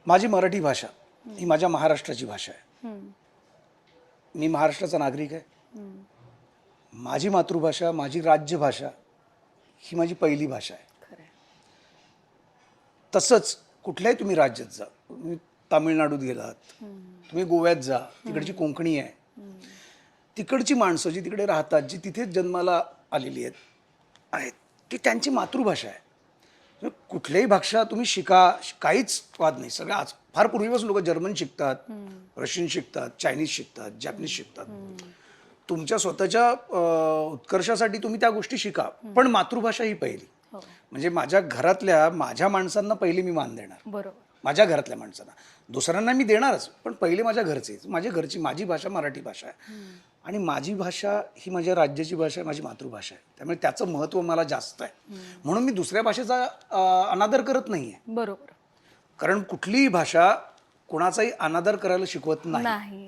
माझी मराठी भाषा ही माझ्या महाराष्ट्राची भाषा आहे. मी महाराष्ट्राचा नागरिक आहे. माझी मातृभाषा, माझी राज्यभाषा ही माझी पहिली भाषा आहे. तसंच कुठल्याही तुम्ही राज्यात जा, तुम्ही तामिळनाडूत गेलात, तुम्ही गोव्यात जा, तिकडची कोकणी आहे, तिकडची माणसं जी तिकडे राहतात, जी तिथे जन्माला आलेली आहेत ती त्यांची मातृभाषा आहे. कुठल्याही भाषा तुम्ही शिका, काहीच वाद नाही. सगळं आज फार पूर्वीपासून लोक जर्मन शिकतात, रशियन शिकतात, चायनीज शिकतात, जॅपनीज शिकतात. तुमच्या स्वतःच्या उत्कर्षासाठी तुम्ही त्या गोष्टी शिका, पण मातृभाषा ही पहिली. म्हणजे माझ्या घरातल्या माझ्या माणसांना पहिले मी मान देणार. बरोबर. माझ्या घरातल्या माणसांना, दुसऱ्यांना मी देणारच, पण पहिले माझ्या घरचे, माझ्या घरची. माझी भाषा मराठी भाषा आहे आणि माझी भाषा ही माझ्या राज्याची भाषा आहे, माझी मातृभाषा आहे. त्यामुळे त्याचं महत्त्व मला जास्त आहे. म्हणून मी दुसऱ्या भाषेचा अनादर करत नाहीये. बरोबर. कारण कुठलीही भाषा कोणाचाही अनादर करायला शिकवत नाही.